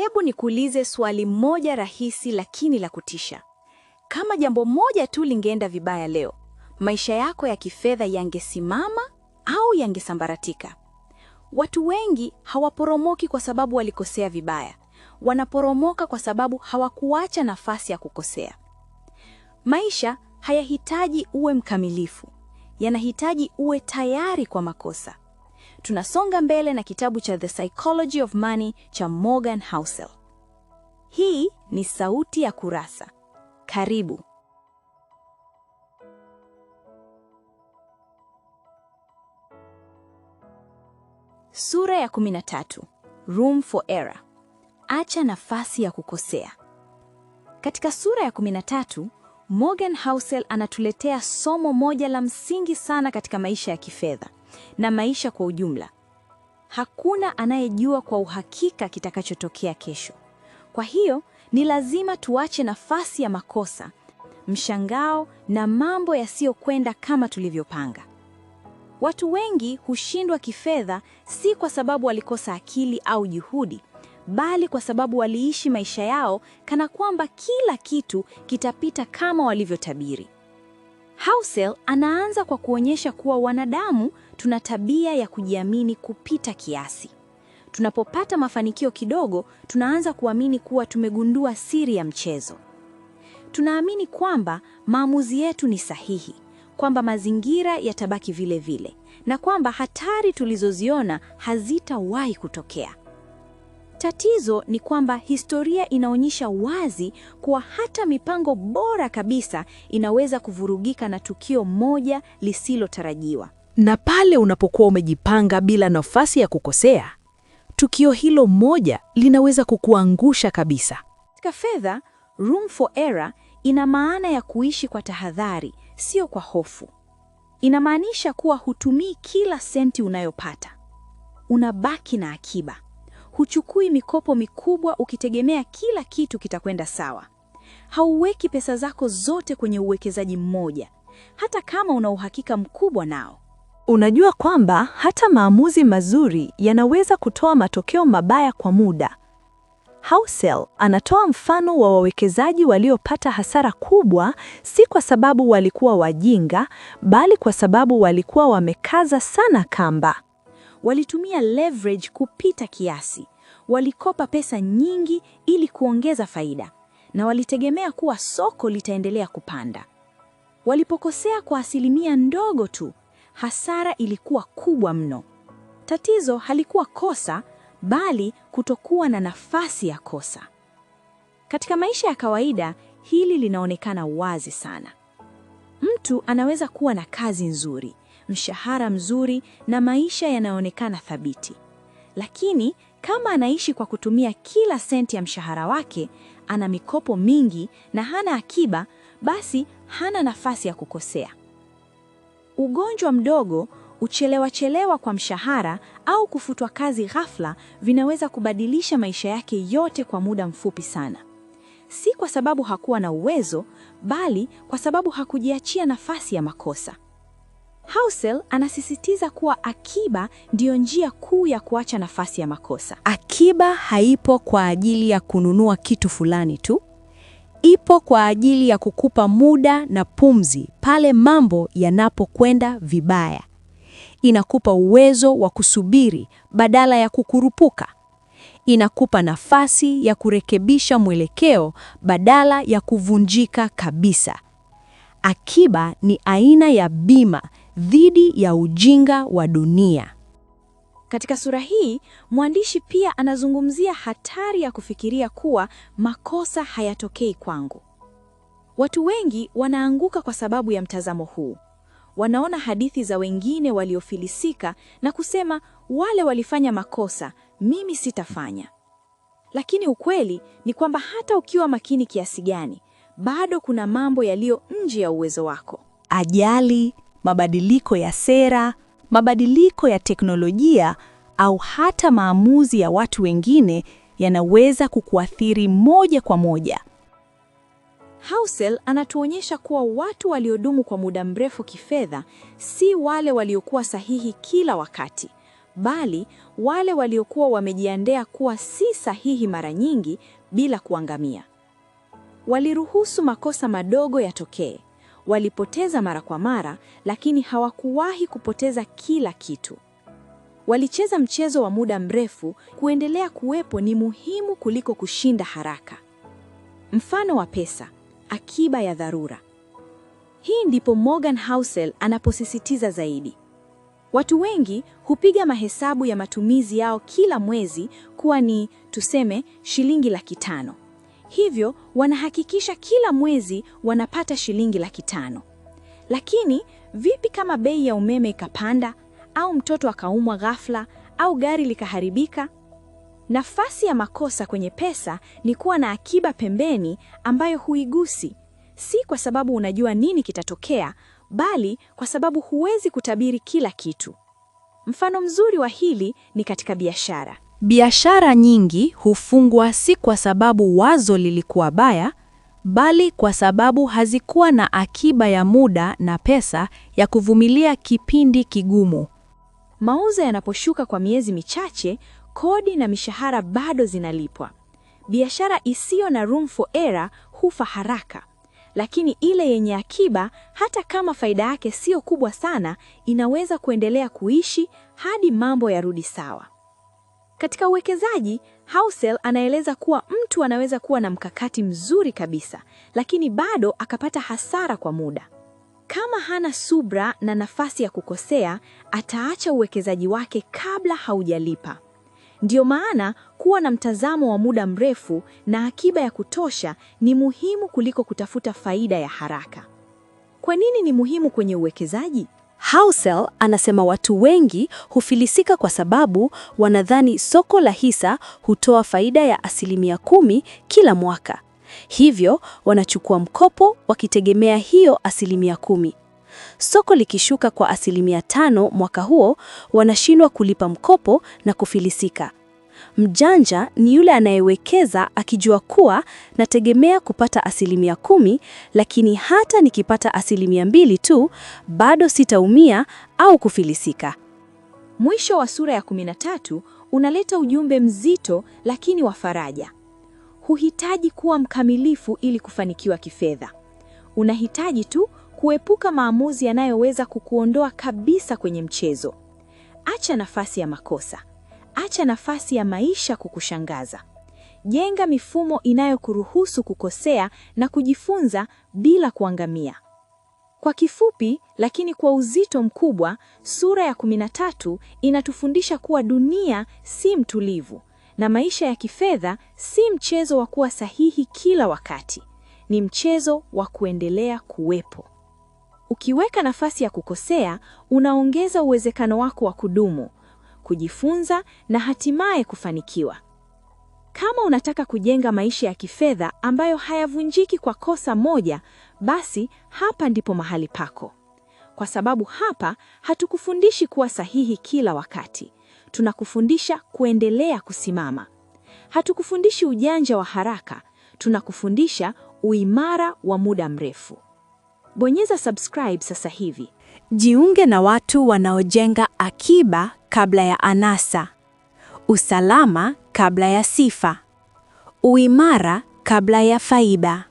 Hebu nikuulize swali moja rahisi lakini la kutisha. Kama jambo moja tu lingeenda vibaya leo, maisha yako ya kifedha yangesimama au yangesambaratika? Watu wengi hawaporomoki kwa sababu walikosea vibaya. Wanaporomoka kwa sababu hawakuacha nafasi ya kukosea. Maisha hayahitaji uwe mkamilifu. Yanahitaji uwe tayari kwa makosa. Tunasonga mbele na kitabu cha The Psychology of Money cha Morgan Housel. Hii ni Sauti ya Kurasa. Karibu. Sura ya 13. Room for Error. Acha nafasi ya kukosea. Katika sura ya 13, Morgan Housel anatuletea somo moja la msingi sana katika maisha ya kifedha na maisha kwa ujumla. Hakuna anayejua kwa uhakika kitakachotokea kesho. Kwa hiyo, ni lazima tuache nafasi ya makosa, mshangao na mambo yasiyokwenda kama tulivyopanga. Watu wengi hushindwa kifedha si kwa sababu walikosa akili au juhudi, bali kwa sababu waliishi maisha yao kana kwamba kila kitu kitapita kama walivyotabiri. Housel anaanza kwa kuonyesha kuwa wanadamu tuna tabia ya kujiamini kupita kiasi. Tunapopata mafanikio kidogo, tunaanza kuamini kuwa tumegundua siri ya mchezo. Tunaamini kwamba maamuzi yetu ni sahihi, kwamba mazingira yatabaki vile vile, na kwamba hatari tulizoziona hazitawahi kutokea. Tatizo ni kwamba historia inaonyesha wazi kuwa hata mipango bora kabisa inaweza kuvurugika na tukio moja lisilotarajiwa. Na pale unapokuwa umejipanga bila nafasi ya kukosea, tukio hilo moja linaweza kukuangusha kabisa. Katika fedha, room for error ina maana ya kuishi kwa tahadhari, sio kwa hofu. Inamaanisha kuwa hutumii kila senti unayopata. Unabaki na akiba. Huchukui mikopo mikubwa ukitegemea kila kitu kitakwenda sawa. Hauweki pesa zako zote kwenye uwekezaji mmoja, hata kama una uhakika mkubwa nao. Unajua kwamba hata maamuzi mazuri yanaweza kutoa matokeo mabaya kwa muda. Housel anatoa mfano wa wawekezaji waliopata hasara kubwa, si kwa sababu walikuwa wajinga, bali kwa sababu walikuwa wamekaza sana kamba. Walitumia leverage kupita kiasi. Walikopa pesa nyingi ili kuongeza faida, na walitegemea kuwa soko litaendelea kupanda. Walipokosea kwa asilimia ndogo tu, hasara ilikuwa kubwa mno. Tatizo halikuwa kosa, bali kutokuwa na nafasi ya kosa. Katika maisha ya kawaida, hili linaonekana wazi sana. Mtu anaweza kuwa na kazi nzuri, mshahara mzuri na maisha yanaonekana thabiti. Lakini kama anaishi kwa kutumia kila senti ya mshahara wake, ana mikopo mingi na hana akiba, basi hana nafasi ya kukosea. Ugonjwa mdogo, uchelewa kwa mshahara au kufutwa kazi ghafla vinaweza kubadilisha maisha yake yote kwa muda mfupi sana. Si kwa sababu hakuwa na uwezo, bali kwa sababu hakujiachia nafasi ya makosa. Housel anasisitiza kuwa akiba ndiyo njia kuu ya kuacha nafasi ya makosa. Akiba haipo kwa ajili ya kununua kitu fulani tu. Ipo kwa ajili ya kukupa muda na pumzi pale mambo yanapokwenda vibaya. Inakupa uwezo wa kusubiri badala ya kukurupuka. Inakupa nafasi ya kurekebisha mwelekeo badala ya kuvunjika kabisa. Akiba ni aina ya bima dhidi ya ujinga wa dunia. Katika sura hii, mwandishi pia anazungumzia hatari ya kufikiria kuwa makosa hayatokei kwangu. Watu wengi wanaanguka kwa sababu ya mtazamo huu. Wanaona hadithi za wengine waliofilisika na kusema wale walifanya makosa, mimi sitafanya. Lakini ukweli ni kwamba hata ukiwa makini kiasi gani, bado kuna mambo yaliyo nje ya uwezo wako. Ajali, mabadiliko ya sera, mabadiliko ya teknolojia au hata maamuzi ya watu wengine yanaweza kukuathiri moja kwa moja. Housel anatuonyesha kuwa watu waliodumu kwa muda mrefu kifedha si wale waliokuwa sahihi kila wakati, bali wale waliokuwa wamejiandaa kuwa si sahihi mara nyingi bila kuangamia. Waliruhusu makosa madogo yatokee. Walipoteza mara kwa mara, lakini hawakuwahi kupoteza kila kitu. Walicheza mchezo wa muda mrefu. Kuendelea kuwepo ni muhimu kuliko kushinda haraka. Mfano wa pesa, akiba ya dharura. Hii ndipo Morgan Housel anaposisitiza zaidi. Watu wengi hupiga mahesabu ya matumizi yao kila mwezi kuwa ni, tuseme, shilingi 500,000. Hivyo wanahakikisha kila mwezi wanapata shilingi 500,000. Lakini vipi kama bei ya umeme ikapanda, au mtoto akaumwa ghafla, au gari likaharibika? Nafasi ya makosa kwenye pesa ni kuwa na akiba pembeni ambayo huigusi, si kwa sababu unajua nini kitatokea, bali kwa sababu huwezi kutabiri kila kitu. Mfano mzuri wa hili ni katika biashara. Biashara nyingi hufungwa si kwa sababu wazo lilikuwa baya, bali kwa sababu hazikuwa na akiba ya muda na pesa ya kuvumilia kipindi kigumu. Mauzo yanaposhuka kwa miezi michache, kodi na mishahara bado zinalipwa. Biashara isiyo na room for error hufa haraka, lakini ile yenye akiba, hata kama faida yake sio kubwa sana, inaweza kuendelea kuishi hadi mambo yarudi sawa. Katika uwekezaji, Housel anaeleza kuwa mtu anaweza kuwa na mkakati mzuri kabisa, lakini bado akapata hasara kwa muda. Kama hana subra na nafasi ya kukosea, ataacha uwekezaji wake kabla haujalipa. Ndio maana kuwa na mtazamo wa muda mrefu na akiba ya kutosha ni muhimu kuliko kutafuta faida ya haraka. Kwa nini ni muhimu kwenye uwekezaji? Housel anasema watu wengi hufilisika kwa sababu wanadhani soko la hisa hutoa faida ya 10% kila mwaka. Hivyo wanachukua mkopo wakitegemea hiyo 10%. Soko likishuka kwa 5% mwaka huo, wanashindwa kulipa mkopo na kufilisika. Mjanja ni yule anayewekeza akijua kuwa nategemea kupata 10%, lakini hata nikipata 2% tu, bado sitaumia au kufilisika. Mwisho wa sura ya 13 unaleta ujumbe mzito lakini wa faraja. Huhitaji kuwa mkamilifu ili kufanikiwa kifedha. Unahitaji tu kuepuka maamuzi yanayoweza kukuondoa kabisa kwenye mchezo. Acha nafasi ya makosa. Acha nafasi ya maisha kukushangaza. Jenga mifumo inayokuruhusu kukosea na kujifunza bila kuangamia. Kwa kifupi, lakini kwa uzito mkubwa, sura ya 13 inatufundisha kuwa dunia si mtulivu, na maisha ya kifedha si mchezo wa kuwa sahihi kila wakati. Ni mchezo wa kuendelea kuwepo. Ukiweka nafasi ya kukosea, unaongeza uwezekano wako wa kudumu, kujifunza na hatimaye kufanikiwa. Kama unataka kujenga maisha ya kifedha ambayo hayavunjiki kwa kosa moja, basi hapa ndipo mahali pako. Kwa sababu hapa hatukufundishi kuwa sahihi kila wakati. Tunakufundisha kuendelea kusimama. Hatukufundishi ujanja wa haraka, tunakufundisha uimara wa muda mrefu. Bonyeza subscribe sasa hivi. Jiunge na watu wanaojenga akiba kabla ya anasa, usalama kabla ya sifa, uimara kabla ya faida.